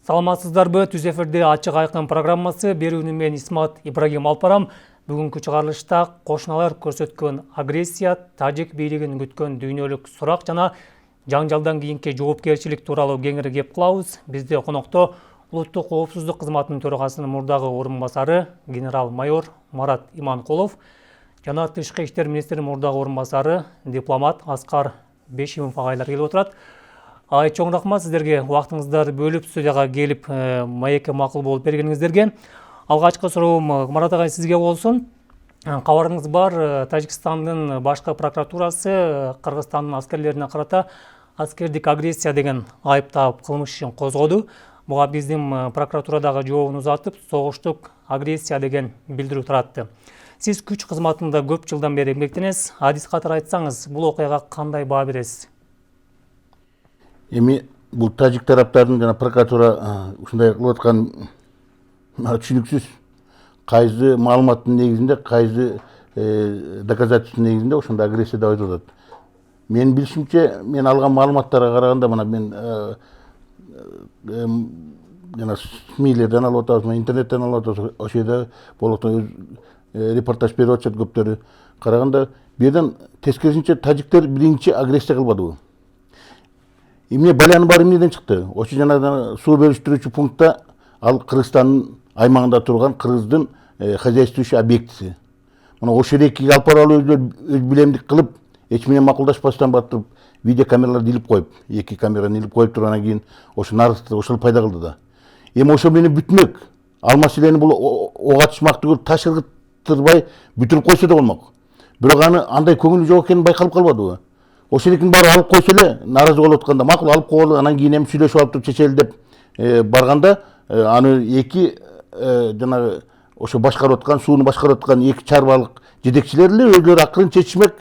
Саламатсыздарбы, түз эфирде ачык айкын программасы берүүнү мен Исмат Ибрагим Алпарам. Бүгүнкү чыгарылышта кошуналар көрсөткөн агрессия, тажик бийлигин күткөн дүйнөлүк сурак жана жаңжалдан кийинки жоопкерчилик тууралуу кеңири кеп кылабыз. Бизде конокто улуттук коопсуздук кызматынын төрагасынын мурдагы орун басары генерал-майор Марат Иманкулов жана Тышкы иштер министринин мурдагы орун басары дипломат Аскар Бешимов агайлар келип отурат. Чоң рахмат сиздерге убактыңызды бөлүп студияга келип маекке макул болуп бергениңиздерге. Алгачкы суроом Марат агай сизге болсун. Кабарыңыз бар, Тажикстандын башкы прокуратурасы Кыргызстандын аскерлерине карата аскердик агрессия деген айыптап кылмыш ишин козгоду. Буга биздин прокуратурадагы жообун узатып, согуштук агрессия деген билдирүү таратты. Сиз күч кызматында көп жылдан бери эмгектенесиз. Адис катары айтсаңыз, бул окуяга кандай баа бересиз? Эми бул тажик тараптардын жана прокуратура ушундай кылып аткан түшүнүксүз кайсы маалыматтын негизинде, кайсы доказательствонун негизинде ошондой агрессия деп айтып атат. Менин билишимче, мен алган маалыматтарга караганда, мына мен жана СМИлерден алып атабыз, интернеттен алып атабыз, ошол жерде болуп репортаж берип атышат көптөрү. Караганда, бу жерден тескерисинче тажиктер биринчи агрессия кылбадыбы. Эмне балянын баары эмнеден чыкты? Ошо жана суу бөлүштүрүүчү пунктта ал Кыргызстандын аймагында турган Кыргыздын хозяйствующий объектиси. Мына ошол экиге алып барып өз билемдик кылып, эч менен макулдашпастан батып видеокамераларды илип коюп, эки камераны илип коюп тургандан кийин ошо нарыкты ошол пайда кылды да. Эми ошо менен бүтмөк. Ал маселени бул ок атышмактуу ташыргыттырбай бүтүрүп койсо да болмок. Бирок андай көңүлү жок экени байкалып калбадыбы? Ошол экинин баары алып койсо эле, нааразы болуп атканда макул алып коелу, анан кийин эми сүйлөшүп алып туруп чечели деп барганда, аны эки жанагы ошо башкарып аткан, сууну башкарып аткан эки чарбалык жетекчилери эле өзлөрү акырын чечишмек.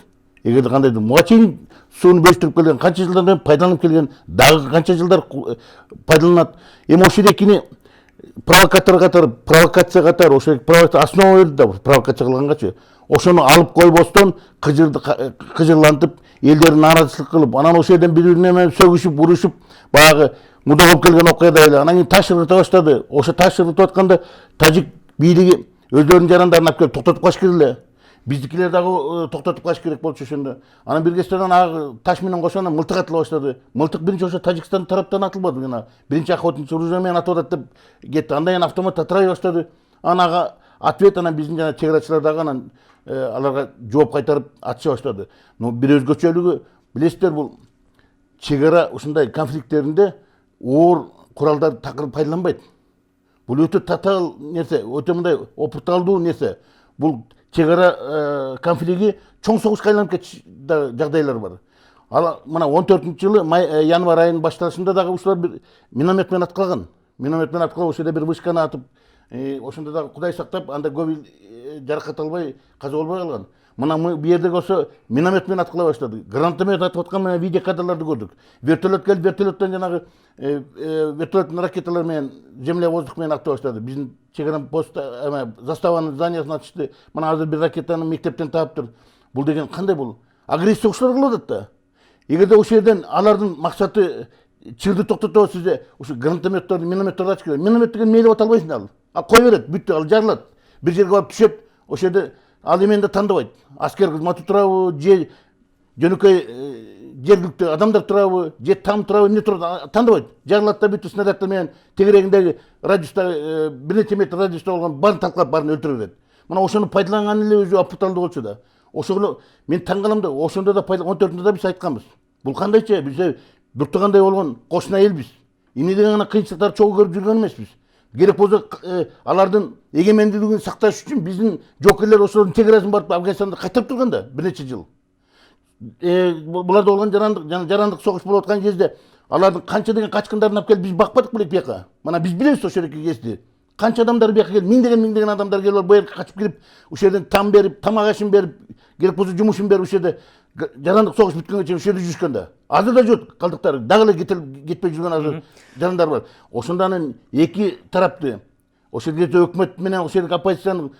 Эгерде кандайдыр буга чейин сууну бөлүштүрүп келген, канча жылдан бери пайдаланып келген, дагы канча жылдар пайдаланат. Эми ошол экини провокатор катары, провокация катары, ошо основа берди да провокация кылгангачы. Ошону алып койбостон кыжырлантып, элдерин нааразычылык кылып, анан ошол жерден бири-бирине менен сөгүшүп, урушуп, баягы муда болуп келген окуяда эле, анан кийин ташырыта баштады. Ошо ташырытып атканда тажик бийлиги өздөрүнүн жарандарын алып келип токтотуп калыш керек эле. Биздикилер дагы токтотуп калыш керек болчу ошондо. Анан биргестен таш менен кошондо мылтык атыла баштады. Мылтык биринчи ошо Тажикстан тараптан атылбады. Биринчи охотничье оружие менен атып атат деп кетти. Андан кийин автомат атырай баштады. Анан ответ анан биздин жана чек дагы анан аларга жооп кайтарып атыша баштады. Но бир өзгөчөлүгү, билесиздер, бул чек ара ушундай конфликттеринде оор куралдар такыр пайдаланбайт. Бул өтө татаал нерсе, өтө мындай опурталдуу нерсе. Бул чек ара конфликти чоң согушка айланып кетиш жагдайлар бар. Ал мына 14-жылы январь айынын башталышында дагы ушулар бир миномет менен аткылаган. Миномет менен аткылап, ошол жерде бир вышканы атып, ошондо дагы Кудай сактап, анда көп жаракат албай, каза болбой калган. Мына бу жердеги ошо миномет менен аткылай баштады. Гранатомет атып аткан видео кадрларды көрдүк. Вертолет келип, вертолеттен жанагы вертолеттин ракеталар менен, земля воздух менен атып баштады. Биздин чегара пост заставанын зданиясын атышты. Мына азыр бир ракетаны мектептен таптыр. Бул деген кандай бул? Агрессия ушулар кылып атат да. Эгерде ошол жерден алардын максаты чырды токтотот, сизде ушу гранатометтерди, минометтерди ачыш керек. Миномет деген мейли ата албайсың ал. Кой берет, бүттү, ал жарылат. Бир жерге барып түшөт. Ошол жерде ал эмени да тандабайт. Аскер кызматы турабы, же жөнөкөй жергиликтүү адамдар турабы, же там турабы, эмне турат, тандабайт. Жарылат да бүттү, снарядтар менен тегерегиндеги радиуста, бир нече метр радиуста болгон баарын талкалап, баарын өлтүрө берет. Мына ошону пайдаланган эле өзү опурталдуу болчу да. Ошону мен таң калам да, ошондо да 14-нде да биз айтканбыз. Бул кандайча, биз буртугандай болгон кошуна элбиз. Эмне деген кыйынчылыктарды чогуу көрүп жүргөн эмеспиз. Керек болсо алардын эгемендүүлүгүн сакташ үчүн биздин жокерлер ошолордун чек арасын барып Афганистанда кайтарып турган да бир нече жыл. Буларда болгон жарандык согуш болуп аткан кезде алардын канча деген качкындарын алып келип биз бакпадык белек бияка. Мына биз билебиз ошол эки кезди. Канча адамдар бияка келип, миңдеген адамдар келип, бу жерге качып кирип, ошол жерден там берип, тамак ашын берип, керек болсо жумушун берип, ошол жерде жарандык согуш бүткөнгө чейин ошол жерде жүрүшкөн да. Азыр да жок калдыктар, дагы эле кетпей жүргөн азыр жарандар бар. Ошондо анан эки тарапты, ошол жерде өкмөт менен ошол жердеги оппозициянын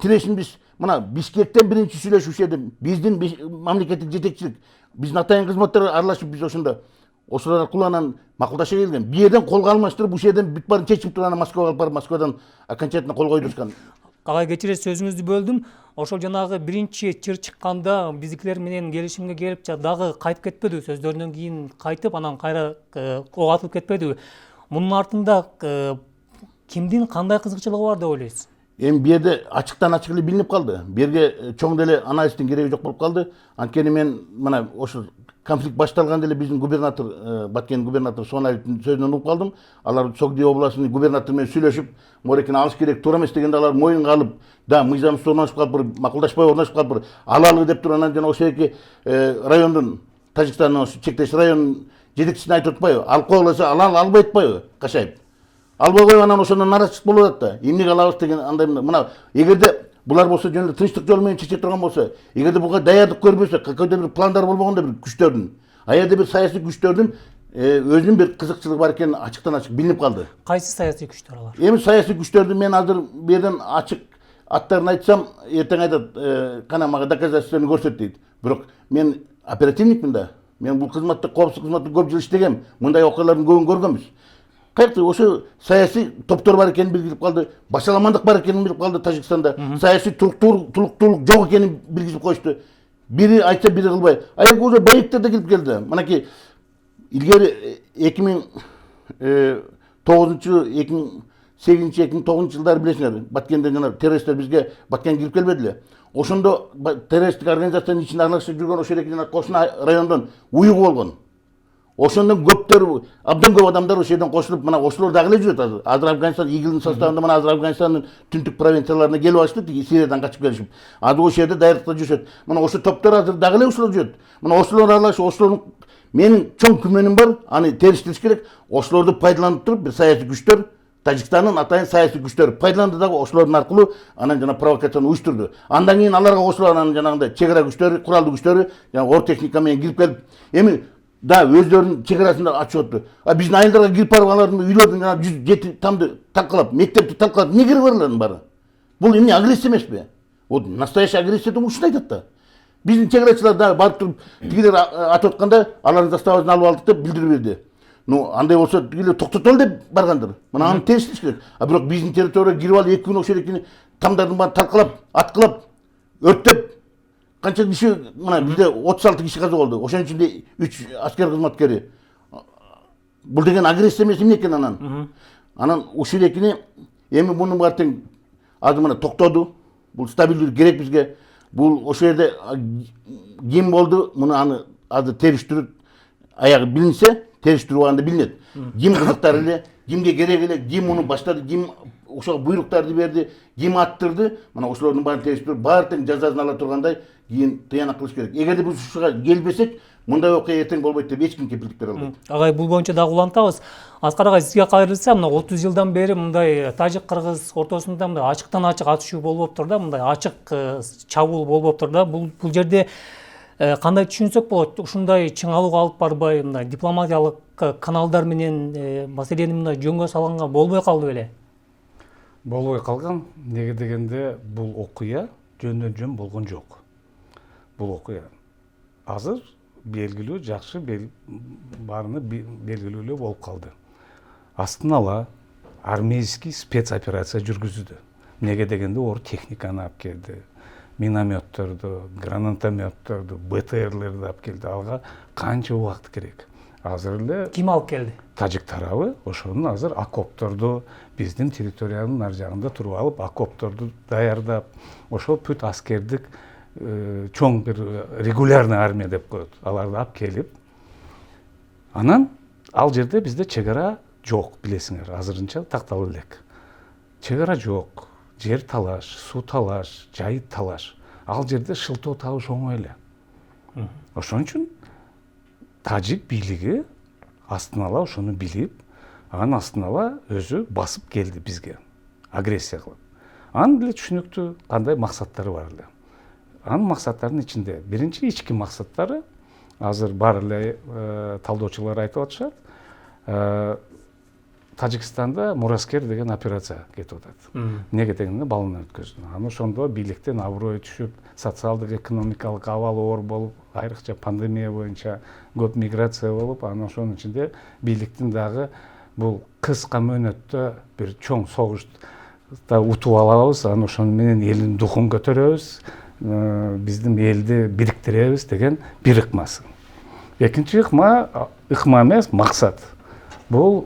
тирешин биз мына Бишкектен биринчи сүйлөшүп, ушул жерде биздин мамлекеттик жетекчилик, биздин атайын кызматтар аралашып, биз ошондо ошолор аркылуу анан макулдаша келген. Бу жерден колго алмаштырып, бу жерден бүт баарын чечип туруп анан Москвага алып барып, Москвадан окончательно кол койдурушкан. Агай кечиресиз, сөзүңүздү бөлдүм. Ошол жанагы биринчи чыр чыкканда биздикилер менен келишимге келип, дагы кайтып кетпеди, сөздөрүнөн кийин кайтып, анан кайра ок атылып кетпедиби? Мунун артында кимдин кандай кызыкчылыгы бар деп ойлойсуз? Эми бу жерде ачыктан ачык эле билинип калды. Бу жерге чоң деле анализдин кереги жок болуп калды. Анткени мен мына ошо конфликт башталганда эле биздин губернатор, Баткен губернатор Суаналиевдин сөзүнөн угуп калдым. Алар Согди областынын губернатору менен сүйлөшүп, морекени алыш керек, туура эмес дегенде алар моюнга алып, да, мыйзамсыз орношуп калып, макулдашпай орношуп калып, алалы деп туруп анан жана ошол эки райондун, Тажикстандын чектеш районунун жетекчисине айтып атпайбы? Алып койгуласа, албай атпайбы Кашаев? Албай коюп анан ошондон наразычылык болуп атат да. Эмнеге алабыз деген андай мына эгерде булар болсо жөн эле тынчтык жол менен чече турган болсо, эгерде буга даярдык көрбөсө, какой-то бир пландар болбогондо бир күчтөрдүн, аерде бир саясий күчтөрдүн өзүнүн бир кызыкчылыгы бар экени ачыктан ачык билинип калды. Кайсы саясий күчтөр алар? Эми саясий күчтөрдү мен азыр бу жерден ачык аттарын айтсам, эртең айтат, кана мага доказательствону көрсөт дейт. Бирок мен оперативникмин да. Мен бул кызматта, коопсуздук кызматында көп жыл иштегем. Мындай окуялардын көбүн көргөнбүз. Кайсы ошо саясий топтор бар экенин билгизип калды, башаламандык бар экенин билип калды Тажикстанда, саясий туруктуулук жок экенин билгизип коюшту. Бири айтса бири кылбай. Аяк уже боевиктер да келип келди. Мынакей илгери 2009-2008-2009 жылдары билесиңер, Баткенде жана террористтер бизге Баткенге кирип келбеди эле. Ошондо террористтик организациянын ичинде аралашып жүргөн ошол эки жана кошуна райондон уюгу болгон. Ошондон көптөр, абдан көп адамдар ошол жерден кошулуп, мына ошолор дагы эле жүрөт азыр. Азыр Афганистан ИГИЛдин составында мына азыр Афганистандын түндүк провинцияларына келип алышты, Сириyaдан качып келишип. Азыр ошол жерде даярдыкта жүрүшөт. Мына ошол топтор азыр дагы эле ошолор жүрөт. Мына ошолор аралашып, ошолордун менин чоң күмөнүм бар, аны териштириш керек. Ошолорду пайдаланып туруп, бир саясий күчтөр, Тажикстандын атайын саясий күчтөр пайдаланды дагы ошолордун аркылуу анан жана провокацияны уюштурду. Андан кийин аларга кошулуп анан жанагындай чек ара күчтөрү, куралдуу күчтөрү, жана ор техника менен кирип келип, эми да өздөрүнүн чек арасында ачып атты. Биздин айылдарга кирип барып алардын үйлөрдүн жана 107 тамды талкалап, мектепти талкалап, эмне кереги бар алардын баары? Бул эмне агрессия эмеспи? Вот настоящий агрессия деп ушуну айтат да. Биздин чек арачылар да барып туруп тигилер атып атканда алардын заставасын алып алдык деп билдирип берди. Ну, андай болсо тигилер токтотолу деп баргандыр. Мына аны териштириш керек. Бирок биздин территорияга кирип алып 2 күн ошол экени тамдардын баарын талкалап, аткылап, өрттөп канча киши, мына бизде 36 киши каза болду. Ошонун ичинде 3 аскер кызматкери. Бул деген агрессия эмес эмне экен анан? Анан ушул экени эми мунун баары тең азыр мына токтоду. Бул стабилдүүлүк керек бизге. Бул ошол жерде ким болду? Муну аны азыр териштирүү аягы билинсе, териштирүү анда билинет. Ким кызыктар эле, кимге керек эле, ким муну баштады, ким ошого буйруктарды берди, ким аттырды? Мына ошолордун баарын териштирип, баары тең жазасын ала тургандай кийин тыянак кылыш керек. Эгерде биз ушуга келбесек, мындай окуя эртең болбойт деп эч ким кепилдик бере албайт. Агай, бул боюнча дагы улантабыз. Аскар агай, сизге кайрылса, мына 30 жылдан бери мындай тажик-кыргыз ортосунда мындай ачыктан ачык атышуу болуп тур да, мындай ачык чабуул болуп тур да. Бул жерде кандай түшүнсөк болот? Ушундай чыңалууга алып барбай, мындай дипломатиялык каналдар менен маселени мындай жөнгө салганга болбой калды беле? Болбой калган. Неге дегенде бул окуя жөндөн жөн болгон жок. Бул окуя азыр белгилүү, жакшы баарына белгилүү эле болуп калды. Астын ала армейский спецоперация жүргүзүүдө. Неге дегенде оор техниканы алып келди. Минометтерди, гранатометтерди, БТРлерди алып келди. Алга канча убакыт керек? Азыр эле Ким алып келди? Тажик тарабы ошону азыр окопторду биздин территориянын ар жагында туруп алып, окопторду даярдап, ошол бүт аскердик чоң бир регулярный армия деп коет. Аларды алып келип, анан ал жерде бизде чек ара жок, билесиңер, азырынча такталып элек. Чек ара жок, жер талаш, суу талаш, жай талаш. Ал жерде шылтоо табыш оңой эле. Ошон үчүн тажик бийлиги астын ала ошону билип, анан астын ала өзү басып келди бизге, агрессия кылып. Анын эле түшүнүктүү кандай максаттары бар эле. Анын максаттарынын ичинде биринчи ички максаттары азыр бар эле талдоочулар айтып атышат. Тажикстанда Мураскер деген операция кетип атат. Неге дегенде баланы өткөздү. Аны ошондо бийликтен аброй түшүп, социалдык экономикалык абал оор болуп, айрыкча пандемия боюнча көп миграция болуп, анан ошонун ичинде бийликтин дагы бул кыска мөөнөттө бир чоң согушта утуп алабыз, анан ошону менен элдин духун көтөрөбүз, биздин элди бириктиребиз деген бир ыкмасы. Экинчи ыкма эмес, максат. Бул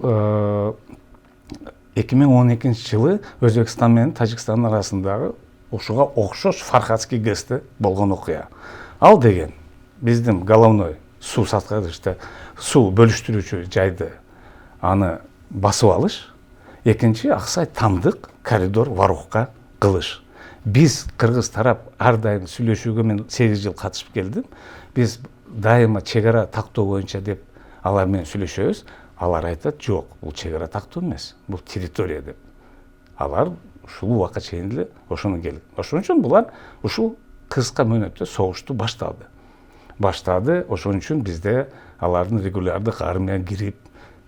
2012 жылы Өзбекстан менен Тажикстан арасындагы ушуга окшош Фархадский ГЭСте болгон окуя. Ал деген биздин головной суу саткычты, суу бөлүштүрүүчү жайды аны басып алыш. Экинчи Аксай Тамдык коридор Варухка кылыш. Биз кыргыз тарап ар дайым сүйлөшүүгө мен 8 жыл катышып келдим. Биз дайыма чек ара тактоо боюнча деп алар менен сүйлөшөбүз. Алар айтат, жок, бул чек ара тактоо эмес, бул территория деп. Алар ушул убакка чейин эле ошону келди. Ошон үчүн булар ушул кыска мөөнөттө согушту баштады. Ошон үчүн бизде алардын регулярдык армия кирип,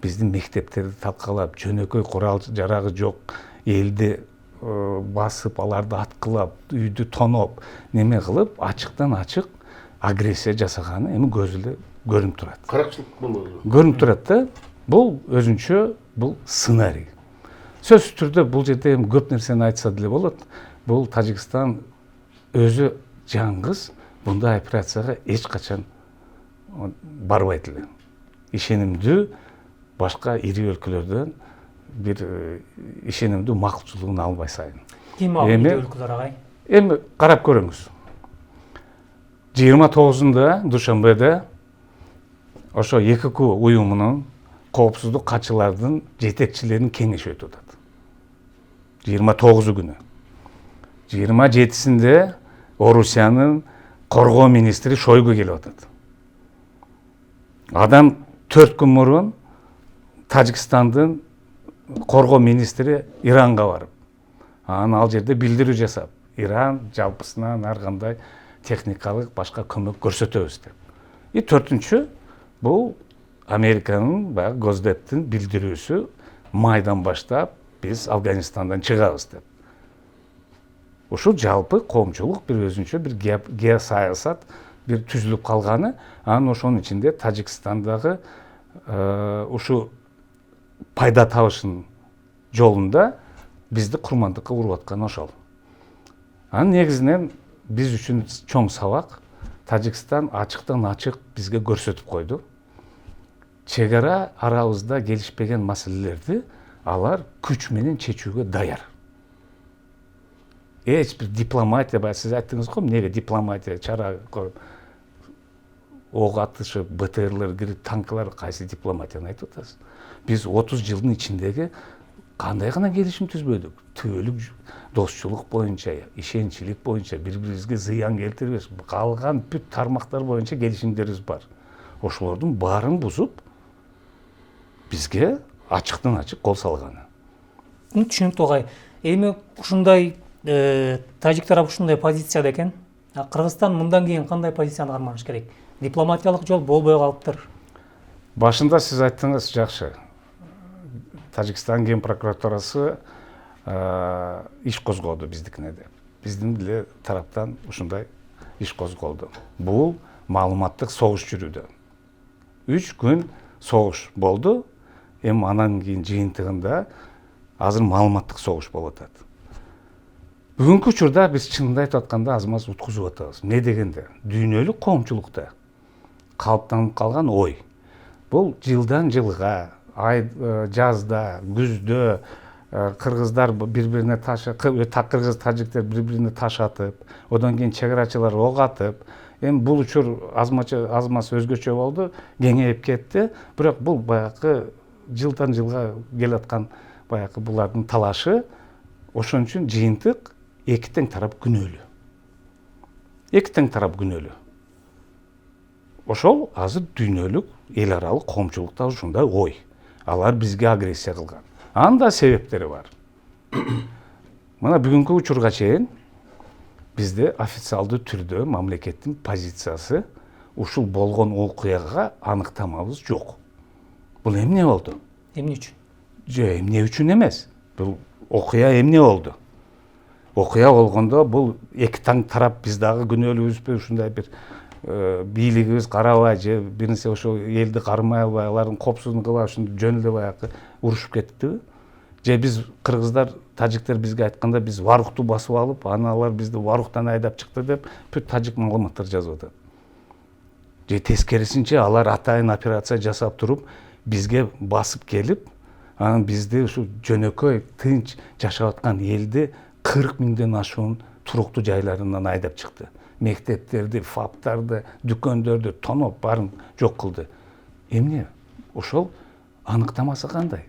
биздин мектептерди талкалап, жөнөкөй курал жарагы жок элди басып, аларды аткылап, үйдү тоноп, неме кылып, ачыктан ачык агрессия жасаганы эми көз эле көрүнүп турат. Каракчылык болду. Көрүнүп турат да. Бул өзүнчө бул сценарий. Сөзсүз түрдө бул жерде эми көп нерсени айтса деле болот. Бул Тажикстан өзү жаңгыз мындай операцияга эч качан барбайт эле. Ишенимдүү башка ири өлкөлөрдөн бир ишенимдүү макулчулугун албай сайын. Ким ал ири өлкөлөр агай? Эми карап көрүңүз. 29-нда Душанбеде ошо ЕКК уюмунун коопсуздук катчылардын жетекчилеринин кеңеши өтүп атат. 29 күнү. 27-синде Орусиянын коргоо министри Шойгу келип атат. Адам 4 күн мурун Тажикстандын коргоо министри Иранга барып, анан ал жерде билдирүү жасап, Иран жалпысынан ар кандай техникалык башка көмөк көрсөтөбүз деп. И 4-үнчү бул Американын баягы Госдептин билдирүүсү майдан баштап биз Афганистандан чыгабыз деп. Ушул жалпы коомчулук бир өзүнчө бир геосаясат бир түзүлүп калганы, анан ошонун ичинде Тажикстандагы ушу пайда табышын жолунда бизди курмандыкка уруп атканы ошол. Анын негизинен биз үчүн чоң сабак Тажикстан ачыктан ачык бизге көрсөтүп койду. Чек ара арабызда келишпеген маселелерди алар күч менен чечүүгө даяр. Эч бир дипломатия, сиз айттыңыз го, эмнеге дипломатия чара ок атышып, БТРлер кирип, танкылар, кайсы дипломатияны айтып атасыз? Биз 30 жылдын ичиндеги кандай гана келишим түзбөдүк? Түбөлүк достчулук боюнча, ишенчилик боюнча, бири-бирибизге зыян келтирбеш, калган бүт тармактар боюнча келишимдерибиз бар. Ошолордун баарын бузуп, бизге ачыктан ачык кол салганы. Түшүнүктүү агай. Эми ушундай тажик тарап ушундай позицияда экен. Кыргызстан мындан кийин кандай позицияны карманыш керек? Дипломатиялык жол болбой калыптыр. Башында сиз айттыңыз, жакшы. Тажикстан ген прокуратурасы иш козгоду биздикине деп. Биздин деле тараптан ушундай иш козголду. Бул маалыматтык согуш жүрүүдө. 3 күн согуш болду. Эми анан кийин жыйынтыгында азыр маалыматтык согуш болуп атат. Бүгүнкү учурда биз чынында айтып атканда аз-маз уткузуп атабыз. Не дегенде, дүйнөлүк коомчулукта калыптанып калган ой. Бул жылдан жылга, жазда, күздө кыргыздар бири-бирине кыргыз тажиктер бири-бирине таш атып, одан кийин чек арачылар ок атып, эми бул учур аз-маз өзгөчө болду, кеңейип кетти. Бирок бул баягы жылдан жылга келаткан баягы булардын талашы. Ошон үчүн жыйынтык эки тең тарап күнөөлүү. Эки тең тарап күнөөлүү. Ошол азыр дүйнөлүк эл аралык коомчулукта ушундай ой. Алар бизге агрессия кылган. Анда себептери бар. Мына бүгүнкү учурга чейин бизде официалдуу түрдө мамлекеттин позициясы ушул болгон окуяга аныктамабыз жок. Бул эмне болду? Эмне үчүн? эмне үчүн эмес. Бул окуя эмне болду? Окуя болгондо бул эки таң тарап биз дагы күнөөлүүбүзбү ушундай бир бийлигибиз карабай же бир нерсе ошо элди кармай албай алардын коопсуздугун кылбай ушинтип жөн эле баягы урушуп кеттиби? Же биз кыргыздар, тажиктер бизге айтканда биз Варукту басып алып, аны алар бизди Варуктан айдап чыкты деп бүт тажик маалыматтар жазып атат. Же тескерисинче алар атайын операция жасап туруп бизге басып келип, анан бизди ушу жөнөкөй тынч жашап аткан элди 40 миңден ашуун туруктуу жайларынан айдап чыкты. Мектептерди, фаптарды, дүкөндөрдү тоноп барын жок кылды. Эмне? Ошол аныктамасы кандай?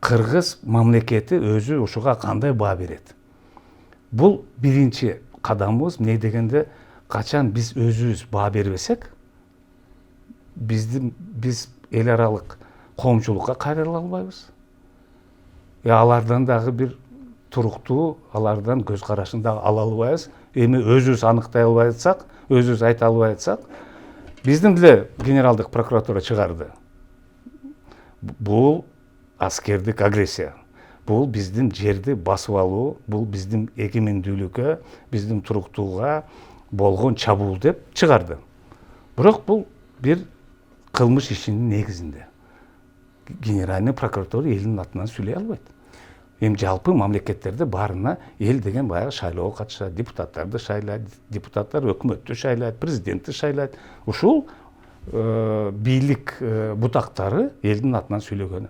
Кыргыз мамлекети өзү ушуга кандай баа берет? Бул биринчи кадамыбыз. Эмне дегенде, качан биз өзүбүз баа бербесек, биз эл аралык коомчулукка кайрыла албайбыз. Алардан дагы бир туруктуу, алардан көз карашын дагы ала албайбыз. Эми өзүбүз аныктай албай атсак, өзүбүз айта албай атсак, биздин деле генералдык прокуратура чыгарды. Бул аскердик агрессия. Бул биздин жерди басып алуу, бул биздин эгемендүүлүккө, биздин туруктууга болгон чабуул деп чыгарды. Бирок бул бир кылмыш ишинин негизинде. Генеральный прокуратура элдин атынан сүйлөй албайт. Эми жалпы мамлекеттерде баарына эл деген баягы шайлоого катышат, депутаттарды шайлайт, депутаттар өкмөттү шайлайт, президентти шайлайт. Ушул бийлик бутактары элдин атынан сүйлөгөнү.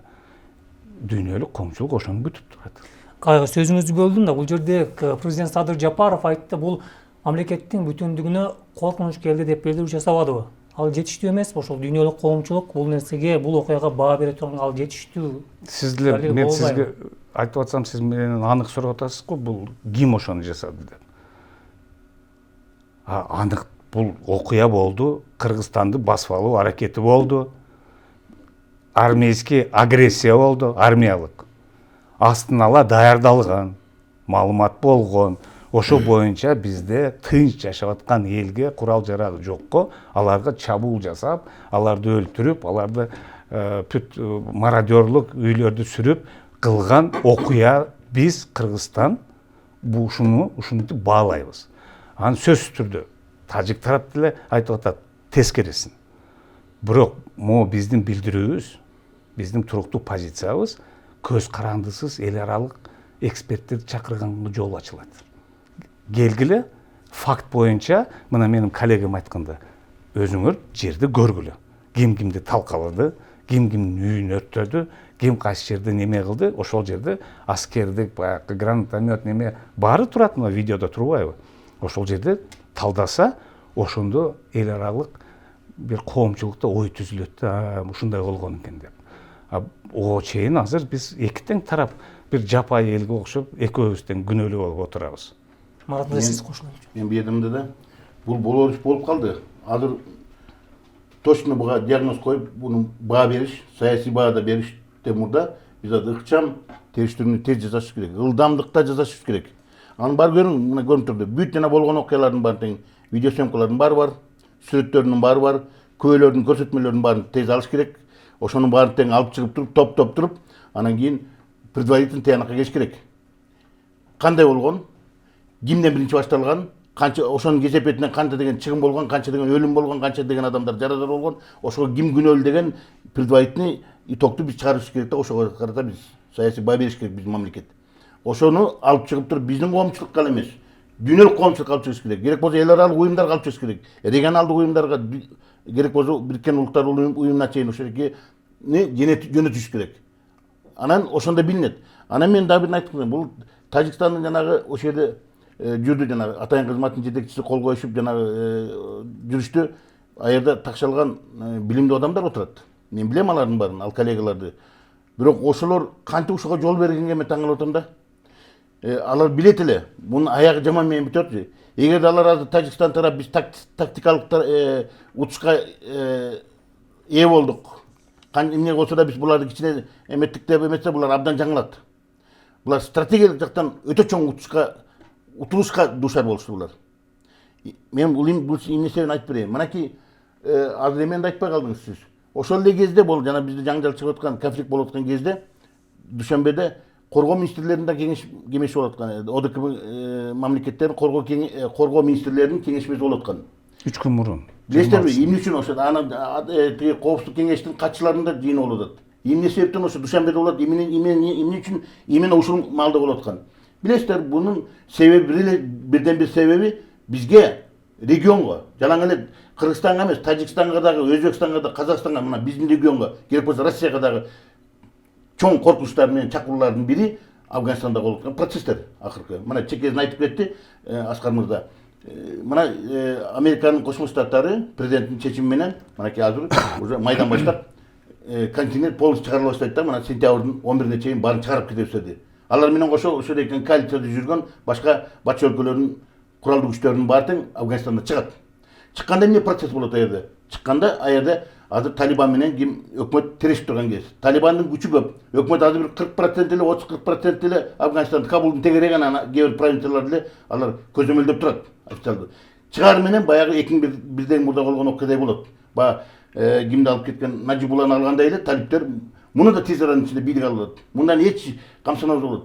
Дүйнөлүк коомчулук ошону күтүп турат. Кайгы сөзүңүздү бөлдүм да, бул жерде президент Садыр Жапаров айтты, бул мамлекеттин бүтүндүгүнө коркунуч келди деп билдирүү жасабадыбы? Ал жетиштүү эмеспи? Ошол дүйнөлүк коомчулук бул нерсеге, бул окуяга баа бере турган ал жетиштүү? Сиздер, мен сизге айтып атсам, сиз менен анык сурап атасыз го, бул ким ошону жасады деп. Анык, бул окуя болду, Кыргызстанды басып алуу аракети болду. Армейский агрессия болду, армиялык. Астын ала даярдалган, маалымат болгон. Ошо боюнча бизде тынч жашап аткан элге курал жарак жокко аларга чабуул жасап, аларды өлтүрүп, аларды бүт мародерлук үйлөрдү сүрүп кылган окуя биз Кыргызстан ушинтип баалайбыз. Аны сөзсүз түрдө тажик тарап деле айтып атат тескерисин. Бирок могу биздин билдирүүбүз, биздин туруктуу позициябыз көз карандысыз эл аралык эксперттерди чакырганга жол ачылат. Келгиле, факт боюнча, мына менин коллегам айтканда, өзүңөр жерди көргүлө. Ким кимди талкалады, ким кимдин үйүн өрттөдү, ким кайсы жерде неме кылды, ошол жерде аскердик, баягы гранатомет неме баары турат, мына видеодо турбайбы? Ошол жерде талдаса, ошондо эл аралык бир коомчулукта ой түзүлөт да, ушундай болгон экен деп. Ого чейин азыр биз эки тең тарап бир жапайы элге окшоп, экөөбүз тең күнөөлүү болуп отурабыз. Марат мырза, сиз кошулуңуз. Мен бедимде да бул болор иш болуп калды. Азыр точно буга диагноз коюп, буну баа бериш, саясий баада бериштен мурда биз ыкчам териштирүүнү тез жасашыбыз керек, ылдамдыкта жасашыбыз керек. Анын баары көрүң, мына көрүнүп турду. Бүт жана болгон окуялардын баары тең, видеосъемкалардын баары бар, сүрөттөрдүн баары бар, көөлөрдүн көрсөтмөлөрдүн баарын тез алыш керек. Ошонун баарын тең алып чыгып туруп, топтоп туруп, анан кийин предварительный тыянакка келиш керек. Кандай болгон? Кимден биринчи башталган, канча ошонун кесепетинен канча деген чыгым болгон, канча деген өлүм болгон, канча деген адамдар жарадар болгон, ошого ким күнөөлүү деген предварительный итокту биз чыгарышыбыз керек да, ошого карата биз саясий баа бериш керек биздин мамлекет. Ошону алып чыгып туруп биздин коомчулукка эле эмес, дүйнөлүк коомчулукка алып чыгыш керек. Керек болсо эл аралык уюмдарга алып чыгыш керек. Регионалдык уюмдарга, керек болсо Бириккен Улуттар уюмуна чейин ошо жөнөтүш керек. Анан ошондо билинет. Анан мен дагы бир айткым, бул Тажикстандын жанагы ошол жерде жүрдү, жанагы атайын кызматтын жетекчиси кол коюшуп жанагы жүрүштү. Ал жерде такшалган билимдүү адамдар отурат. Мен билем алардын баарын, ал коллегаларды. Бирок ошолор кантип ушуга жол бергенге мен таң калып атам да. Алар билет эле, мунун аягы жаман менен бүтөт. Эгерде алар азыр Тажикстан тарап биз тактикалык утушка ээ болдук. Эмне болсо да биз буларды кичине эметтик деп эмесе, булар абдан жаңылат. Булар стратегиялык жактан өтө чоң утулушка дуушар болушту булар. Мен бул эмне себебин айтып берейин. Мынакей азыр эмени айтпай калдыңыз сиз. Ошол эле кезде бул жана бизде жаңжал чыгып аткан, конфликт болуп аткан кезде Душанбеде коргоо министрлеринин кеңеши болуп аткан. ОДК мамлекеттердин коргоо министрлеринин кеңешмеси болуп аткан. 3 күн мурун. Билесиңерби, эмне үчүн ошо тиги коопсуздук кеңештин катчыларында жыйын болуп атат. Эмне себептен ошо Душанбеде болот, эмне үчүн именно ушул маалда болуп аткан. Билесиздер, бунун себеби бирден бир себеби бизге регионго, жалаң эле Кыргызстанга эмес, Тажикстанга дагы, Өзбекстанга да, Казакстанга, мына биздин регионго, керек болсо Россияга дагы чоң коркунучтар менен чакыруулардын бири Афганистанда болуп аткан процесстер акыркы. Мына чекесин айтып кетти Аскар мырза. Мына Американын Кошмо Штаттары президенттин чечими менен мынакей азыр уже майдан баштап контингент полностью чыгарыла баштайт да, мына сентябрдын 11-ине чейин баарын чыгарып кетебиз деди. Алар менен кошо ошо декен коалицияда жүргөн башка батыш өлкөлөрүнүн куралдуу күчтөрүнүн баары тең Афганистанда чыгат. Чыкканда эмне процесс болот аерде? Чыкканда аерде азыр Талибан менен ким өкмөт тирешип турган кез. Талибандын күчү көп. Өкмөт азыр бир 40% эле, 30-40% эле Афганистанда, Кабулдун тегереген кээ бир провинцияларда эле алар көзөмөлдөп турат официалдуу. Чыгаар менен баягы 2001 мурда болгон окуядай болот. Баягы кимди алып кеткен Нажибулланы алгандай эле талиптер муну да тез аранын ичинде бийлик алат. Мындан эч камсанабыз болот.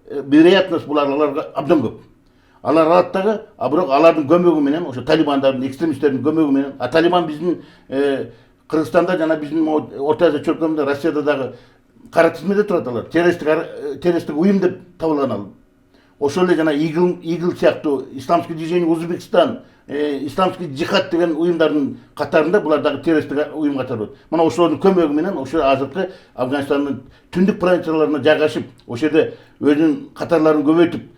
Вероятность буларга абдан көп. Алар алат дагы, а бирок алардын көмөгү менен, ошо талибандардын, экстремисттердин көмөгү менен, а Талибан биздин Кыргызстанда жана биздин Орто Азия чөлкөмүндө, Россияда дагы кара тизмеде турат алар. Террористтик уюм деп табылган. Ошол эле жана Игил сыяктуу исламский движение Узбекистан, исламский джихад деген уюмдардын катарында булар дагы террористтик уюм катары. Мына ошолордун көмөгү менен ошо азыркы Афганистандын түндүк провинцияларына жайгашып, ошол жерде өзүнүн катарларын көбөйтүп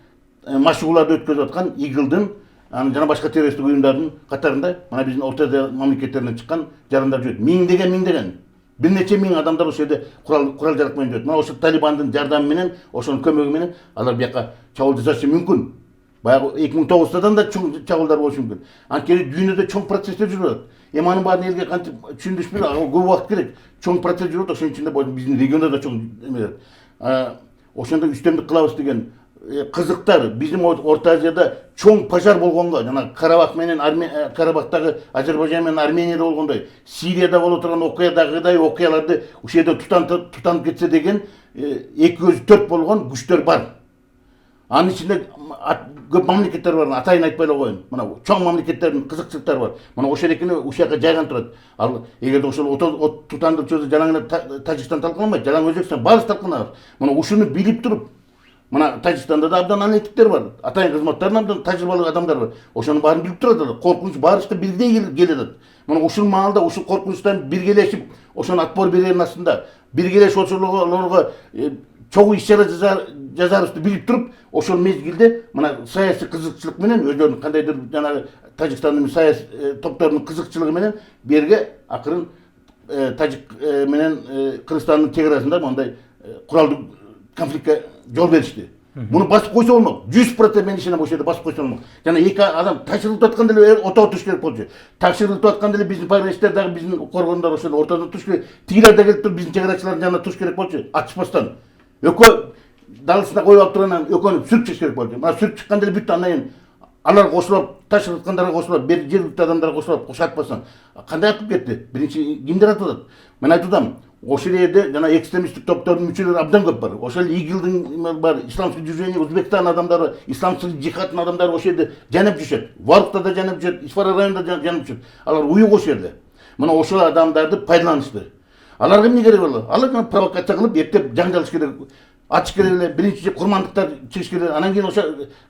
машыгууларды өткөзүп аткан Игилдин жана башка террористтик уюмдардын катарында мына биздин Орто Азия мамлекеттеринен чыккан жарандар жүрөт. Миңдеген бир нече миң адамдар ошол жерде курал жарак менен жүрөт. Мына ошо Талибандын жардамы менен, ошонун көмөгү менен алар бияка чабуул жасашы мүмкүн. Баягы 2009-дан да чоң чабуулдар болушу мүмкүн. Анткени дүйнөдө чоң процесстер жүрүп атат. Эми анын баарын элге кантип түшүндүрүшпөй, көп убакыт керек. Чоң процесс жүрүп атат, ошонун ичинде биздин региондо да чоң эмелер. Ошондо үстөмдүк кылабыз деген кызыктар биздин Орто Азияда чоң пожар болгонго, жана Карабах менен Карабахтагы Азербайжан менен Арменияда болгондой, Сирияда боло турган окуядагыдай окуяларды ушул жерде тутанып кетсе деген 2 көзү 4 болгон күчтөр бар. Анын ичинде көп мамлекеттер бар, атайын айтпай эле коеюн. Мына чоң мамлекеттердин кызыкчылыктары бар. Мына ошол экени ушул жака жайган турат. Ал эгерде ошол от тутандырып чөзө жалаң эле Тажикстан талкаланбайт, жалаң Өзбекстан баарыбыз талкаланабыз. Мына ушуну билип туруп, мына Тажикстанда да абдан аналитиктер бар, атайын кызматтардын абдан тажрыйбалуу адамдар бар. Ошонун баарын билип турат. Коркунуч баарыбызга бирдей келет. Мына ушул маалда ушул коркунучтан биргелешип, ошону отпор берердин астында биргелешип ошолорго чогуу иш-чара жазарыбызды билип туруп, ошол мезгилде мына саясий кызыкчылык менен өздөрүнүн кандайдыр жанагы Тажикстандын саясий топторунун кызыкчылыгы менен берге акырын Тажик менен Кыргызстандын чек арасында мындай куралдуу конфликтке жол беришти. Буну басып койсо болмок. 100% мен ишенем ошол жерде басып койсо болмок. Жана эки адам ташырылып атканда эле ото туш керек болчу. Ташырылып атканда эле биздин парламенттер дагы биздин коргондор ошол ортодо туш керек. Тигилер да келип туруп биздин чек арачылардын жанына туш керек болчу. Атышпастан. Экөө далысына коюп алып тургандан экөөнү сүрүп чыгыш керек болчу. Мына сүрүп чыкканда эле бүттү, андан кийин алар кошулуп, ташырылгандарга кошулуп, бери жергиликтүү адамдарга кошулуп, атпастан кандай атып кетти? Биринчи кимдер атып атат? Мен айтып атам, ошол жерде жана экстремисттик топтордун мүчөлөрү абдан көп бар. Ошол Игилдин бар, исламский движение Узбекстан адамдары, исламский джихадтын адамдары ошол жерде жанып жүрүшөт. Варукта да жанып жүрүшөт, Исфара районунда жанып жүрүшөт. Алар уюк ошол жерде. Мына ошол адамдарды пайдаланышты. Аларга эмне керек болду? Алар провокация кылып, эптеп жаңжалыш керек. Атыш керек эле, биринчи курмандыктар чыгыш керек. Анан кийин ошо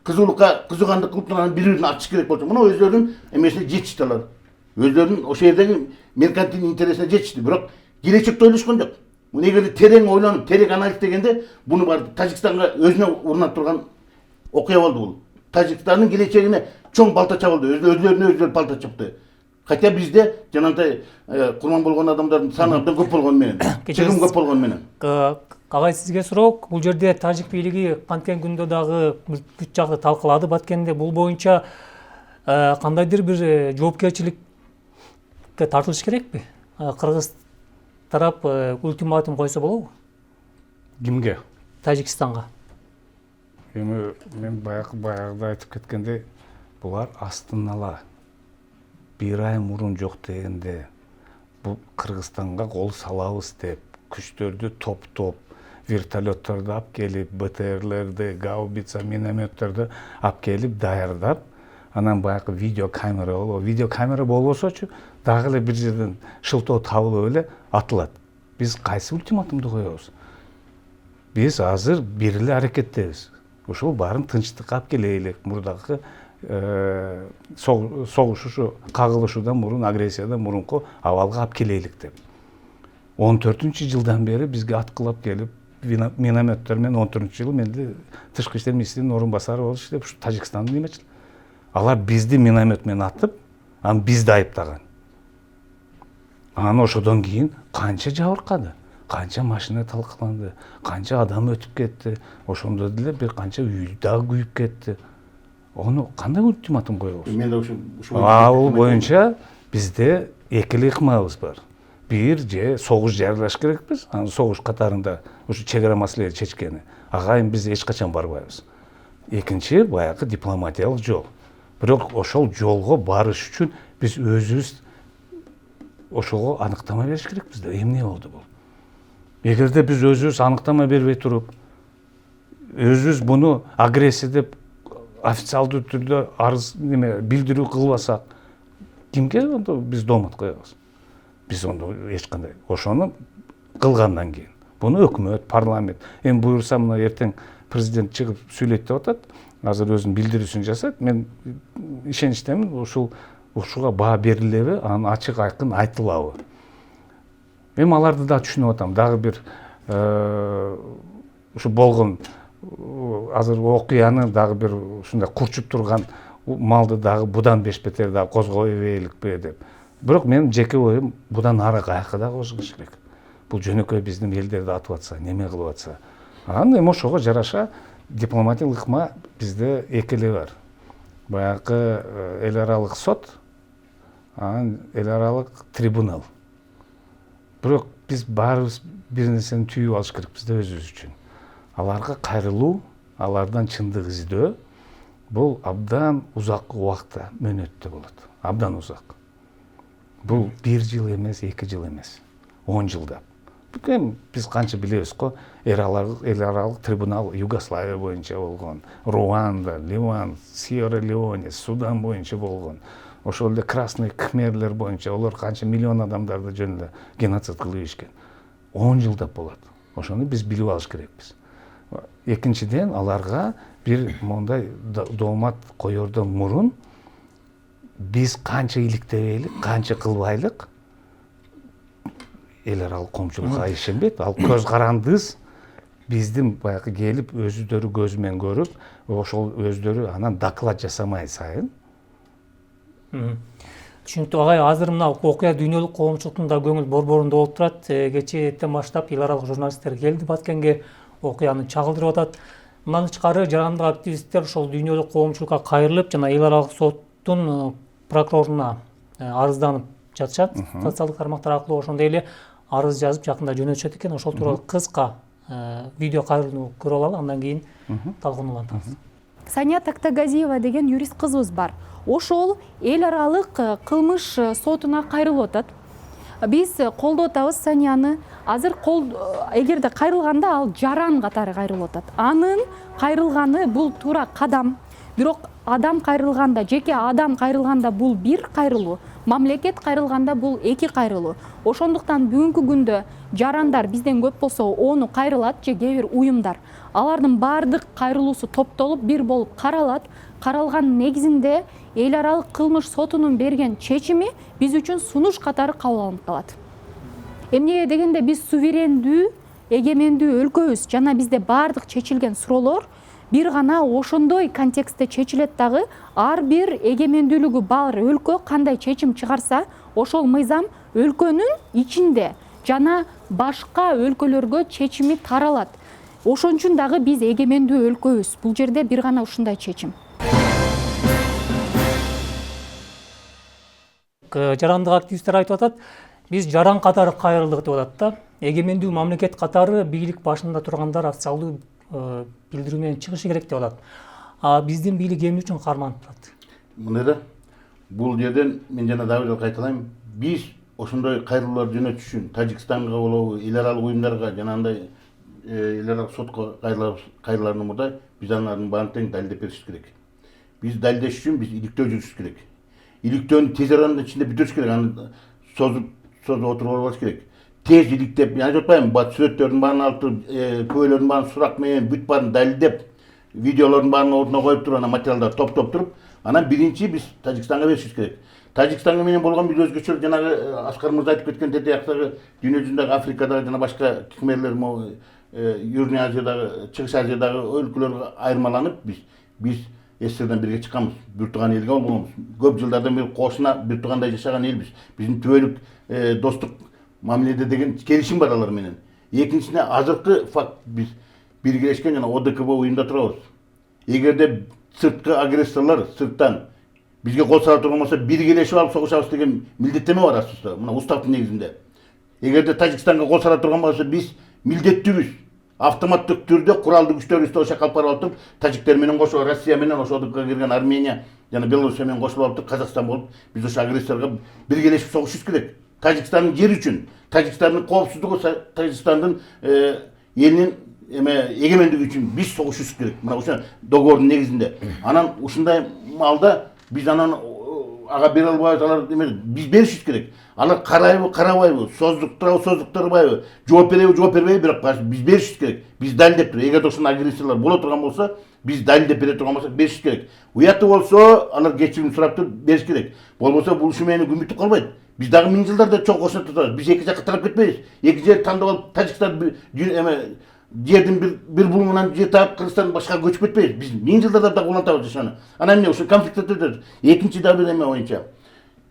кызуулукандык кылып турган бири-бирин атыш керек болчу. Мына өздөрүнүн эмесине жетишти алар. Өздөрүнүн ошол жердеги меркантилдик интересине жетишти. Бирок келечекти ойлошкон жок. Муну эгерде терең ойлонуп, терең анализ дегенде буну бар Тажикстанга өзүнө урнап турган окуя болду бул. Тажикстандын келечегине чоң балта чабылды. Өздөрүнө өздөрү балта чапты. Хотя бизде жанагындай курман болгон адамдардын саны абдан көп болгону менен, чыгым көп болгону менен. Агай, сизге суроо, бул жерде тажик бийлиги канткен күндө дагы бүт жакты талкылады баткенде, бул боюнча кандайдыр бир жоопкерчиликке тартылыш керекпи? Кыргыз тарап ультиматум койсо болобу? Кимге? Тажикстанга. Эми мен баягыда айтып кеткендей, булар астын ала бир ай мурун жок дегенде бул Кыргызстанга кол салабыз деп күчтөрдү топтоп вертолетторду алып келип, БТРлерди, гаубица, минометтерди алып келип даярдап, анан баягы видео камера болобу. Видео камера болбосочу дагы эле бир жерден шылтоо табылып эле атылат. Биз кайсы ультиматумду коебуз? Биз азыр бир эле аракеттебиз. Ушул баарын тынчтыкка алып келелик. Мурдагы согуш ушу кагылышуудан мурун, агрессиядан мурунку абалга алып келелик деп. 14-жылдан бери бизге аткылап келип, минометтер менен 14-жылы менде тышкы иштер министринин орун басары болуп иштеп, ушу Тажикстандын немечил. Алар бизди миномет менен атып, анан бизди айыптаган. Анан ошодон кийин канча жабыркады, канча машина талкаланды, канча адам өтүп кетти, ошондо деле бир канча үй дагы күйүп кетти. Ону кандай ультиматум коебуз? Мен да ушул Ал боюнча бизде эки эле ыкмабыз бар. Бир же согуш жарыяш керекпиз, анан согуш катарында ушу чек ара маселелери чечкени. Ага эми биз эч качан барбайбыз. Экинчи баягы дипломатиялык жол. Бирок ошол жолго барыш үчүн биз өзүбүз ошого аныктама бериш керекпиз да. Эмне болду бул? Эгерде биз өзүбүз аныктама бербей туруп, өзүбүз буну агрессия деп официалдуу түрдө арыз билдирүү кылбасак, кимге ондо биз доомат коебуз? Биз ондо эч кандай ошону кылгандан кийин буну өкмөт, парламент эми буюрса мына эртең президент чыгып сүйлөйт деп атат. Азыр өзүнүн билдирүүсүн жасайт. Мен ишеничтемин ушуга баа берилеби, анан ачык айкын айтылабы. Мен аларды да түшүнүп атам. Дагы бир ушу болгон азыр окуяны дагы бир ушундай курчуп турган малды дагы будан беш бетер дагы козгой береликпи деп. Бирок менин жеке оюм будан ары каяка да козгош керек. Бул жөнөкөй биздин элдерди атып атса, неме кылып атса. Анан эми ошого жараша дипломатиялык ыкма бизде эки эле бар. Баягы эл аралык сот, анан эл аралык трибунал. Бирок биз баарыбыз бир нерсени түйүп алыш керекпиз да өзүбүз үчүн. Аларга кайрылуу, алардан чындык издөө бул абдан узак убакта мөөнөттө болот. Абдан узак. Бул 1 жыл эмес, 2 жыл эмес, 10 жылдап. Биз канча билебиз го, эл аралык трибунал Югославия боюнча болгон, Руанда, Ливан, Сьерра-Леоне, Судан боюнча болгон. Ошол эле Красный Кхмерлер боюнча олар канча миллион адамдарды жөн эле геноцид кылып ийишкен. 10 жылдап болот. Ошону биз билип алыш керекпиз. Экинчиден аларга бир мондай доомат коердон мурун биз канча иликтебейлик, канча кылбайлык эл аралык коомчулукка ишенбейт. Ал көз карандыз биздин баягы келип өзүдөрү көзү менен көрүп, ошол өздөрү анан доклад жасамай сайын. Түшүнүктүү агай, азыр мына окуя дүйнөлүк коомчулуктун да көңүл борборунда болуп турат. Кечээден баштап эл аралык журналисттер келди Баткенге, окуяны чагылдырып атат. Мындан тышкары жарандык активисттер ошол дүйнөлүк коомчулукка кайрылып, жана эл аралык соттун прокуроруна арызданып жатышат. Социалдык тармактар аркылуу ошондой эле арыз жазып жакында жөнөтүшөт экен. Ошол тууралуу кыска видео кайрылууну көрүп алалы, андан кийин талкууну улантабыз. Сания Тактагазиева деген юрист кызыбыз бар. Ошол эл аралык кылмыш сотуна кайрылып атат. Биз колдоп атабыз Санияны. Азыр эгерде кайрылганда ал жаран катары кайрылып атат. Анын кайрылганы бул туура кадам. Бирок адам кайрылганда, жеке адам кайрылганда бул бир кайрылуу, мамлекет кайрылганда бул эки кайрылуу. Ошондуктан бүгүнкү күндө жарандар бизден көп болсо onu кайрылат же кээ бир уюмдар. Алардын баардык кайрылуусу топтолуп бир болуп каралат. Каралган негизинде эл аралык кылмыш сотунун берген чечими биз үчүн сунуш катары кабыл алынып калат. Эмнеге дегенде биз суверендүү, эгемендүү өлкөбүз жана бизде баардык чечилген суроолор бир гана ошондой контекстте чечилет дагы. Ар бир эгемендүүлүгү бар өлкө кандай чечим чыгарса, ошол мыйзам өлкөнүн ичинде жана башка өлкөлөргө чечими таралат. Ошон үчүн дагы биз эгемендүү өлкөбүз. Бул жерде бир гана ушундай чечим. Жарандык активисттер айтып атат, биз жаран катары кайрылдык деп атат да. Эгемендүү мамлекет катары бийлик башында тургандар официалдуу билдирүү менен чыгышы керек деп атат. Биздин бийлик эмне үчүн карманып турат? Мына да бул жерден мен жана дагы бир кайталайм. Биз ошондой кайрылуулар жөнөтүш үчүн Тажикстанга болобу, эл аралык уюмдарга жанагындай эларак сотко кайрыларының мурда биз анардын баарын тең далилдеп беришибиз керек. Биз далилдеш үчүн биз иликтөө жүрүшүбүз керек. Иликтөөнү тез аранын ичинде бүтүрүш керек, аны созуп отуруп албаш керек. Тез иликтеп, мен айтып атпаймынбы, бат сүрөттөрдүн баарын алып туруп, көбөлөрдүн баарын сурак менен бүт баарын далилдеп, видеолордун баарын ордуна коюп туруп, анан материалдарды топтоп туруп, анан биринчи биз Тажикстанга беришибиз керек. Тажикстанга менен болгон биз өзгөчө жанагы Аскар мырза айтып кеткендей тияктагы дүйнө жүзүндөгү Африкадагы жана башка кемелер, Южный Азиядагы, Чыгыш Азиядагы өлкөлөргө айырмаланып биз СССРден бирге чыкканбыз, бир тууган элге болгонбуз. Көп жылдардан бери кошуна бир туугандай жашаган элбиз. Биздин түбөлүк достук мамиледе деген келишим бар алар менен. Экинчисине азыркы факт биз биргелешкен жана ОДКБ уюмда турабыз. Эгерде сырткы агрессорлор сырттан бизге кол сала турган болсо биргелешип алып согушабыз деген милдеттеме бар астыбызда. Мына уставдын негизинде. Эгерде Тажикстанга кол сала турган болсо биз милдеттүүбүз. Автоматтык түрдө куралдуу күчтөрүбүздү ошо калпар алып туруп, тажиктер менен кошуп, Россия менен ошо ОДКБга кирген Армения жана Белоруссия менен кошулуп алып туруп, Казакстан болуп, биз ошо агрессорго биргелешип согушубуз керек. Тажикстандын жери үчүн, Тажикстандын коопсуздугу, Тажикстандын элинин эгемендиги үчүн биз согушубуз керек. Мына ошо договордун негизинде. Анан ушундай маалда биз анан ага бере албайбыз, алар биз беришибиз керек. Алар карайбы, карабайбы, создуктурбайбы, жооп береби, жооп бербейби, бирок биз беришибиз керек. Биз далилдеп туруп, эгерде ошондой агрессиялар боло турган болсо, биз далилдеп бере турган болсок беришибиз керек. Уяты болсо, алар кечирим сурап туруп бериш керек. Болбосо бул ушу менен күмүтүп калбайт. Биз дагы 1000 жылдарда чоң кошуна турабыз. Биз эки жакка тарап кетпейбиз. Эки жер тандап алып, Тажикстан жердин бир булуңунан жер таап, Кыргызстан башка көчүп кетпейбиз. Биз 1000 жылдарда дагы улантабыз ошону. Анан эмне ошо конфликт өтөт. Экинчи дагы бир эме боюнча.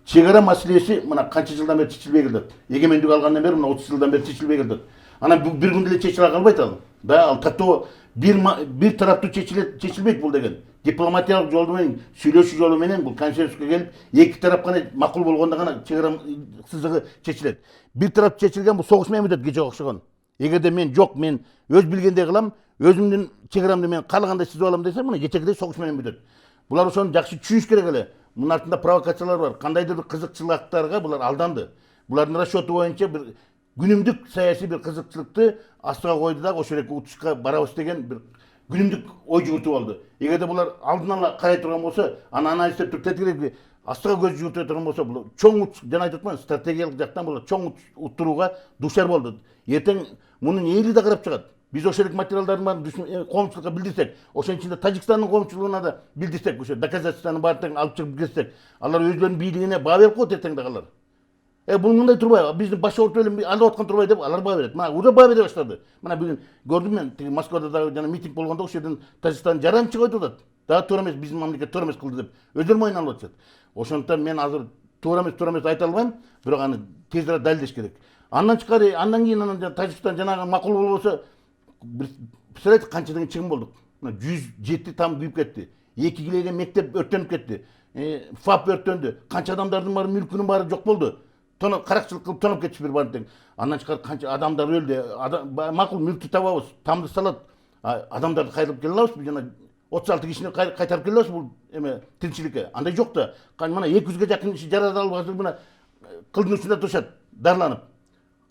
Чек ара маселеси мына канча жылдан бери чечилбей келет. Эгемендик алгандан бери мына 30 жылдан бери чечилбей келет. Анан бир күндө эле чечиле калбайт ал. Да, ал катуу бир тараптуу чечилбейт бул деген. Дипломатиялык жолу менен, сүйлөшүү жолу менен бул консенсуска келип, эки тарап гана макул болгондо гана чек ара сызыгы чечилет. Бир тарап чечилген бул согуш менен бүтөт, кече окшогон. Эгерде мен өз билгендей кылам, өзүмдүн чек арамды мен каалагандай сызып алам десем, мына кечегидей согуш менен бүтөт. Булар ошону жакшы түшүнүш керек эле. Мунун артында провокациялар бар. Кандайдыр бир кызыкчылыктарга булар алданды. Булардын расчету боюнча бир күнүмдүк саясий бир кызыкчылыкты астыга койду да, ошол эки утушка барабыз деген бир күнүмдүк ой жүгүртүп алды. Эгерде булар алдын ала карай турган болсо, аны анализдеп туруп тетиреп астыга көз жүгүртө турган болсо, бул чоң жана айтып атпаймынбы, стратегиялык жактан булар чоң уттурууга дуушар болду. Эртең мунун эли да карап чыгат. Биз ошол эле материалдардын баарын коомчулукка билдирсек, ошонун ичинде Тажикстандын коомчулугуна да билдирсек, ошо доказательствону баарын тең алып чыгып келсек, алар өзлөрүнүн бийлигине баа берип коет эртең дагы алар. Бул мындай турбай, биздин баш орто эле алдап аткан турбай деп алар баа берет. Мына уже баа бере баштады. Мына бүгүн көрдүм мен, тиги Москвада дагы жана митинг болгондо ошол жерден Тажикстан жаранчы койду атат. Дагы туура эмес, биздин мамлекет туура эмес кылды деп өздөрү мойнуна алып атышат. Ошондуктан мен азыр туура эмес айта албайм, бирок аны тезирээк далилдеш керек. Андан тышкары, андан кийин анан Тажикстан жанагы макул болбосо, представляете, канча деген чыгым болдук. 107 там күйүп кетти. 2 килеген мектеп өрттөнүп кетти. ФАП өрттөндү. Канча адамдардын баары, мүлкүнүн баары жок болду. Каракчылык кылып тоноп кетишти бир тең. Андан тышкары канча адамдар өлдү. Макул мүлктү табабыз, тамды салат. Адамдарды кайрылып келе алабызбы? Жана 36 кишини кайтарып келе алабызбы бул эме тиричиликке? Андай жок да. Мына 200ге жакын киши жараланып азыр мына кылдын үстүндө турушат, дарыланып.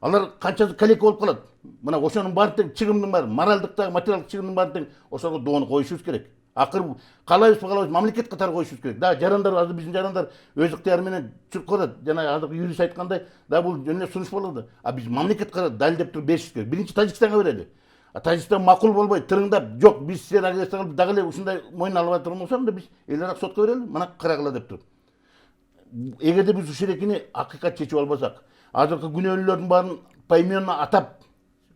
Алар канчасы калек болуп калат. Мына ошонун баарын тең чыгымдын баары, моралдык да, материалдык чыгымдын баарын тең ошого доону коюшубуз керек. Акыры каалайбызбы, мамлекет катары коюшубуз керек. Да, жарандар, азыр биздин жарандар өз ыктыяры менен чуркап атат. Жана азыр юрист айткандай, да бул жөн эле сунуш болду. Биз мамлекет катары далилдеп туруп беришибиз керек. Биринчи Тажикстанга берели. Тажикстан макул болбой, тырыңдап, жок, биз силер агрессия кылып дагы эле ушундай мойнуна алып атырган болсоң да биз эл арак сотко берели, мына карагыла деп туруп. Эгерде биз ушул экини акыйкат чечип албасак, азыркы күнөөлүүлөрдүн баарын поименно атап,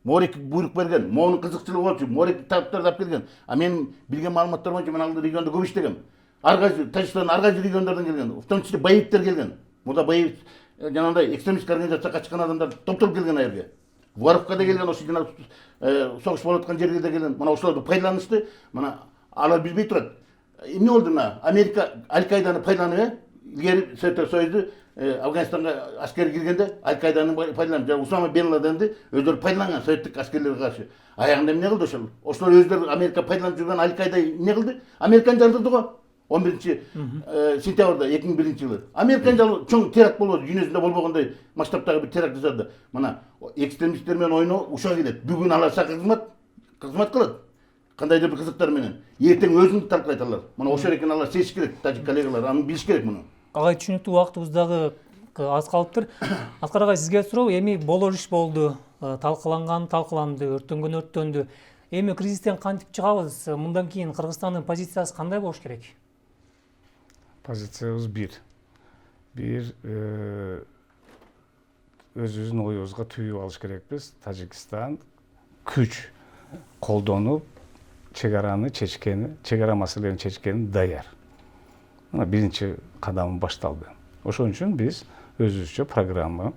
Морик буйрук берген, моунун кызыкчылыгы болчу, Морик таптарды алып келген. Мен билген маалыматтар боюнча мен ал региондо көп иштегем. Ар кайсы Тажикстандын ар кайсы региондордон келген, в том числе боевиктер келген. Мурда боевик жанагындай экстремисттик организацияга катышкан адамдар топтолуп келген а жерге. Воровка да келген, ошо жана согуш болуп аткан жерге да келген. Мына ошолорду пайдаланышты. Мына алар билбей турат. Эмне болду мына? Америка Аль-Каиданы пайдаланып, илгери Совет Союзу Афганистанга аскер киргенде Аль-Каиданы пайдаланып, жана Усама бен Ладенди өздөрү пайдаланган советтик аскерлерге каршы. Аягында эмне кылды ошол? Ошолор өздөрү Америка пайдаланып жүргөн Аль-Каида эмне кылды? Американы жардырды го. 11 сентябрда 2001 жылы. Американы чоң теракт болду, дүйнөсүндө болбогондой масштабтагы бир теракт жасады. Мына экстремисттер менен ойноо ушуга келет. Бүгүн алар сакырмат, кызмат кылат. Кандайдыр бир кызыктар менен. Эртең өзүңдү талкалайт алар. Мына ошол экен алар сезиш керек, тажик коллегалар, аны билиш керек муну. Агай, түшүнүктүү, убактыбыз дагы аз калыптыр. Аскар агай, сизге суроо, эми болор иш болду, талкаланды, өрттөнгөн. Эми кризистен кантип чыгабыз? Мындан кийин Кыргызстандын позициясы кандай болуш керек? Позициябыз бир өзүбүздүн оюбузга түйүп алыш керекпиз. Тажикстан күч колдонуп чек ара маселелерин чечкени даяр. Мына биринчи кадамы башталды. Ошон үчүн биз өзүбүзчө программа,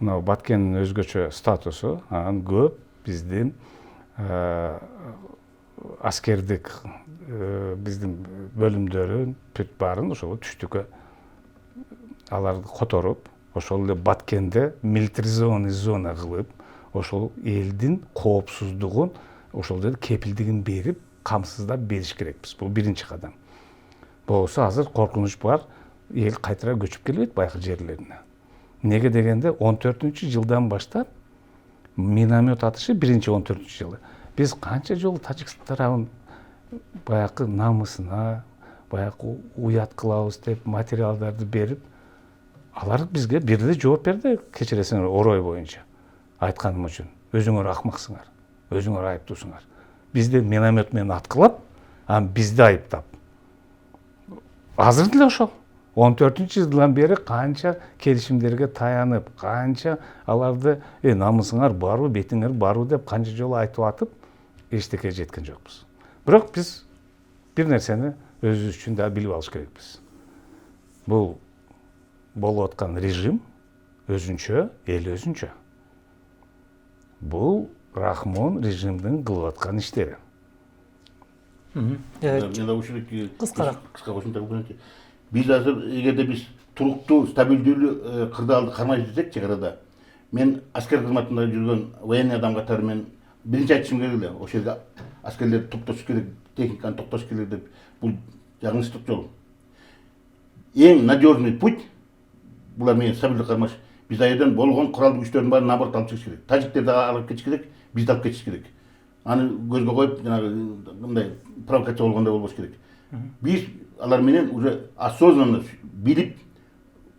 мына Баткендин өзгөчө статусу, анан көп биздин аскердик биздин бөлүмдөрүн бүт баарын ошол түштүккө аларды которуп, ошол эле Баткенде милитаризованный зона кылып, ошол элдин коопсуздугун ошол жерде кепилдигин берип, камсыздап бериш керекпиз. Бул биринчи кадам. Болсо азыр коркунуч бар, эл кайтара көчүп келбейт баягы жерлерине. Неге дегенде 14-жылдан баштап миномет атышы 14-жылы. Биз канча жолу Тажикстан тарабын баягы намысына, баягы уят кылабыз деп материалдарды берип, алар бизге бир эле жооп берди, кечиресиңер орой боюнча. Айтканым үчүн, өзүңөр акмаксыңар, өзүңөр айыптуусуңар. Бизди миномет менен аткылап, анан бизди айыптап. Азыр деле ошол 14-жылдан бери канча келишимдерге таянып, канча аларды намысыңар барбы, бетиңер барбы деп канча жолу айтып атып, эчтеке жеткен жокпуз. Бирок биз бир нерсени өзүбүз үчүн да билип алыш керекпиз. Бул болуп аткан режим өзүнчө, эл өзүнчө. Бул Рахмон режимдин кылып аткан иштери. Мен да ушул Кыска кошумча кылып биз азыр эгерде биз туруктуу, стабилдүүлүү кырдаалды кармай жүрсек чек арада, мен аскер кызматында жүргөн военный адам катары мен биринчи айтышым керек эле, ошол жерде аскерлерди токтош керек, техниканы токтош керек деп, бул жаңылыштык жол. Эң надежный путь булар менен стабилдүү кармаш. Биз айдан болгон куралдуу күчтөрдүн баарын наоборот алып чыгыш керек. Тажиктерди алып кетиш керек, бизди алып кетиш керек. Аны көзгө коюп, жанагы мындай провокация болгондой болбош керек. Биз алар менен уже осознанно билип,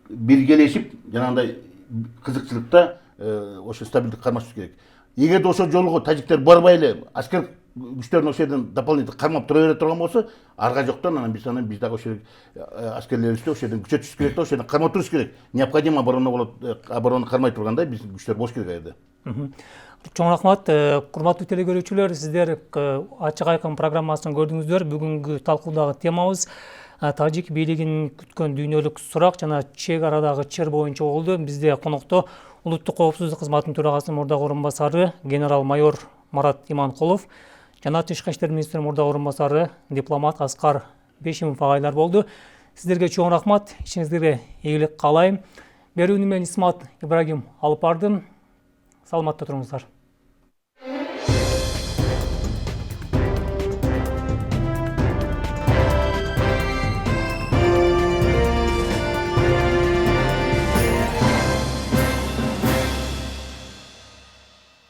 биргелешип, жанагындай кызыкчылыкта ошо стабилдик кармашыш керек. Эгерде ошол жолго тажиктер барбай эле аскер күчтөрүн ошол жерден дополнительно кармап тура бере турган болсо, арга жактан анан биз дагы ошол аскерлерибизди ошол жерден күчөтүш керек да, ошол жерден кармап туруш керек. Необходимо оборона болот, оборона кармай тургандай биз күчтөр болуш керек айда. Чоң рахмат, курматтуу телекөрүүчүлөр, сиздер Ачык Айкын программасын көрдүңүздөр. Бүгүнкү талкуудагы темабыз тажик бийлигин күткөн дүйнөлүк сурак жана чек арадагы чыр боюнча болду. Бизде конокто улуттук коопсуздук кызматынын төрагасынын мурдагы орун басары генерал-майор Марат Иманкулов жана Тышкы иштер министринин мурдагы орун басары дипломат Аскар Бешимов агайлар болду. Сиздерге чоң рахмат, ишиңиздерге ийгилик каалайм. Берүүнү мен Исмат Ибрагим алып бардым. Саламатта туруңуздар.